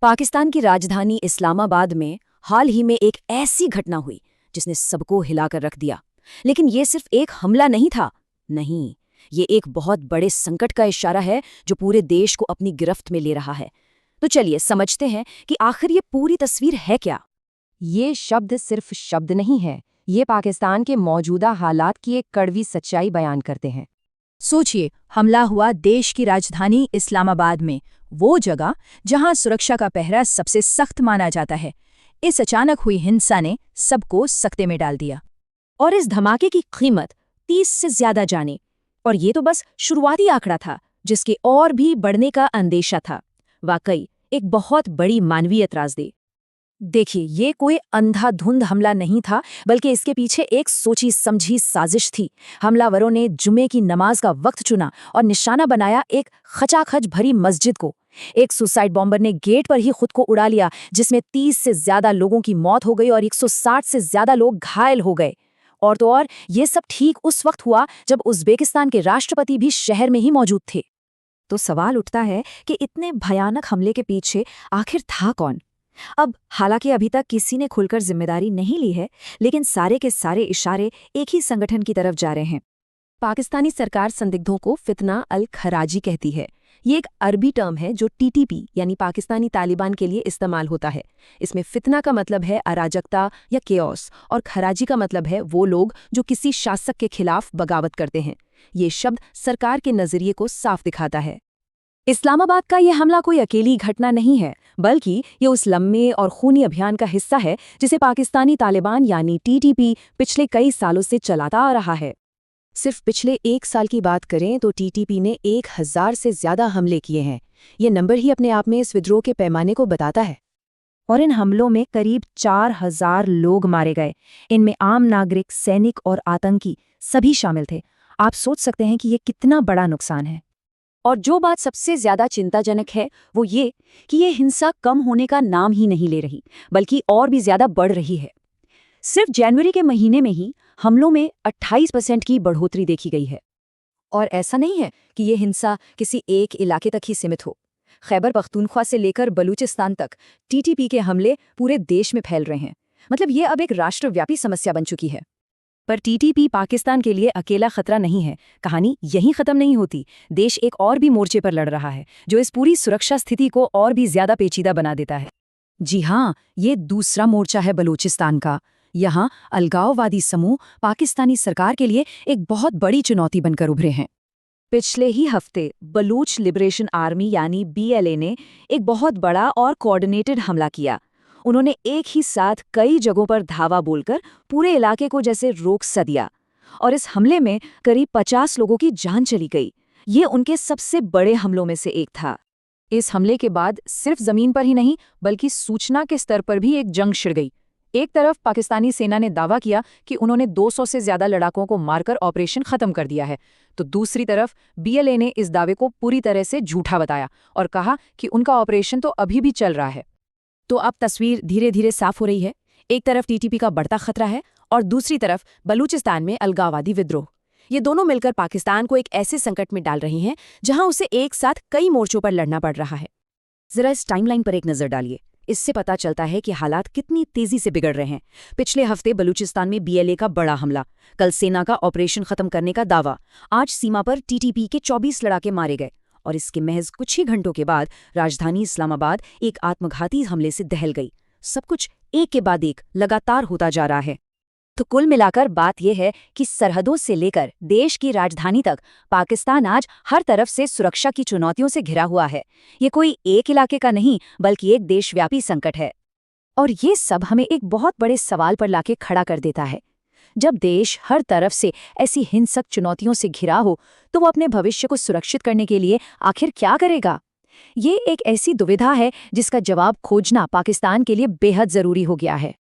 पाकिस्तान की राजधानी इस्लामाबाद में हाल ही में एक ऐसी घटना हुई जिसने सबको हिलाकर रख दिया। लेकिन ये सिर्फ एक हमला नहीं था। नहीं, ये एक बहुत बड़े संकट का इशारा है जो पूरे देश को अपनी गिरफ्त में ले रहा है। तो चलिए समझते हैं कि आखिर ये पूरी तस्वीर है क्या। ये शब्द सिर्फ शब्द नहीं है, ये पाकिस्तान के मौजूदा हालात की एक कड़वी सच्चाई बयान करते हैं। सोचिए, हमला हुआ देश की राजधानी इस्लामाबाद में, वो जगह जहां सुरक्षा का पहरा सबसे सख्त माना जाता है। इस अचानक हुई हिंसा ने सबको सकते में डाल दिया। और इस धमाके की कीमत 30 से ज्यादा जानी। और ये तो बस शुरुआती आंकड़ा था, जिसके और भी बढ़ने का अंदेशा था। वाकई एक बहुत बड़ी मानवीय त्रासदी। देखिए, ये कोई अंधाधुंध हमला नहीं था, बल्कि इसके पीछे एक सोची समझी साजिश थी। हमलावरों ने जुमे की नमाज का वक्त चुना और निशाना बनाया एक खचाखच भरी मस्जिद को। एक सुसाइड बॉम्बर ने गेट पर ही खुद को उड़ा लिया, जिसमें 30 से ज्यादा लोगों की मौत हो गई और 160 से ज्यादा लोग घायल हो गए। और तो और ये सब ठीक उस वक्त हुआ जब उज़्बेकिस्तान के राष्ट्रपति भी शहर में ही मौजूद थे। तो सवाल उठता है कि इतने भयानक हमले के पीछे आखिर था कौन। अब हालांकि अभी तक किसी ने खुलकर जिम्मेदारी नहीं ली है, लेकिन सारे के सारे इशारे एक ही संगठन की तरफ जा रहे हैं। पाकिस्तानी सरकार संदिग्धों को फितना अल खराजी कहती है। ये एक अरबी टर्म है जो टीटीपी यानी पाकिस्तानी तालिबान के लिए इस्तेमाल होता है। इसमें फितना का मतलब है अराजकता या केओस, और खराजी का मतलब है वो लोग जो किसी शासक के खिलाफ बगावत करते हैं। ये शब्द सरकार के नजरिए को साफ दिखाता है। इस्लामाबाद का यह हमला कोई अकेली घटना नहीं है, बल्कि ये उस लंबे और खूनी अभियान का हिस्सा है जिसे पाकिस्तानी तालिबान यानी टीटीपी पिछले कई सालों से चलाता आ रहा है। सिर्फ पिछले 1 साल की बात करें तो टीटीपी ने 1000 से ज्यादा हमले किए हैं। ये नंबर ही अपने आप में इस विद्रोह के पैमाने को बताता है। और इन हमलों में करीब 4000 लोग मारे गए। इनमें आम नागरिक, सैनिक और आतंकी सभी शामिल थे। आप सोच सकते हैं कि ये कितना बड़ा नुकसान है। और जो बात सबसे ज्यादा चिंताजनक है वो ये कि ये हिंसा कम होने का नाम ही नहीं ले रही, बल्कि और भी ज्यादा बढ़ रही है। सिर्फ जनवरी के महीने में ही हमलों में 28% की बढ़ोतरी देखी गई है। और ऐसा नहीं है कि ये हिंसा किसी एक इलाके तक ही सीमित हो। खैबर पख्तूनख्वा से लेकर बलूचिस्तान तक टीटीपी के हमले पूरे देश में फैल रहे हैं। मतलब ये अब एक राष्ट्रव्यापी समस्या बन चुकी है। पर टीटीपी पाकिस्तान के लिए अकेला खतरा नहीं है। कहानी यहीं खत्म नहीं होती। देश एक और भी मोर्चे पर लड़ रहा है, जो इस पूरी सुरक्षा स्थिति को और भी ज्यादा पेचीदा बना देता है। जी हाँ, ये दूसरा मोर्चा है बलूचिस्तान का। यहाँ अलगाववादी समूह पाकिस्तानी सरकार के लिए एक बहुत बड़ी चुनौती बनकर उभरे हैं। पिछले ही हफ्ते बलूच लिबरेशन आर्मी यानी BLA ने एक बहुत बड़ा और कोऑर्डिनेटेड हमला किया। उन्होंने एक ही साथ कई जगहों पर धावा बोलकर पूरे इलाके को जैसे रोक सा दिया। और इस हमले में करीब 50 लोगों की जान चली गई। ये उनके सबसे बड़े हमलों में से एक था। इस हमले के बाद सिर्फ जमीन पर ही नहीं, बल्कि सूचना के स्तर पर भी एक जंग छिड़ गई। एक तरफ पाकिस्तानी सेना ने दावा किया कि उन्होंने 200 से ज्यादा लड़ाकों को मारकर ऑपरेशन खत्म कर दिया है, तो दूसरी तरफ BLA ने इस दावे को पूरी तरह से झूठा बताया और कहा कि उनका ऑपरेशन तो अभी भी चल रहा है। तो अब तस्वीर धीरे धीरे साफ हो रही है। एक तरफ टीटीपी का बढ़ता खतरा है और दूसरी तरफ बलूचिस्तान में अलगाववादी विद्रोह। ये दोनों मिलकर पाकिस्तान को एक ऐसे संकट में डाल रही हैं जहां उसे एक साथ कई मोर्चों पर लड़ना पड़ रहा है। जरा इस टाइमलाइन पर एक नजर डालिए। इससे पता चलता है कि हालात कितनी तेजी से बिगड़ रहे हैं। पिछले हफ्ते बलूचिस्तान में BLA का बड़ा हमला, कल सेना का ऑपरेशन खत्म करने का दावा, आज सीमा पर टीटीपी के 24 लड़ाके मारे गए और इसके महज कुछ ही घंटों के बाद राजधानी इस्लामाबाद एक आत्मघाती हमले से दहल गई। सब कुछ एक के बाद एक लगातार होता जा रहा है। तो कुल मिलाकर बात यह है कि सरहदों से लेकर देश की राजधानी तक पाकिस्तान आज हर तरफ से सुरक्षा की चुनौतियों से घिरा हुआ है। ये कोई एक इलाके का नहीं, बल्कि एक देशव्यापी संकट है। और ये सब हमें एक बहुत बड़े सवाल पर लाके खड़ा कर देता है। जब देश हर तरफ से ऐसी हिंसक चुनौतियों से घिरा हो, तो वो अपने भविष्य को सुरक्षित करने के लिए आखिर क्या करेगा? ये एक ऐसी दुविधा है जिसका जवाब खोजना पाकिस्तान के लिए बेहद जरूरी हो गया है।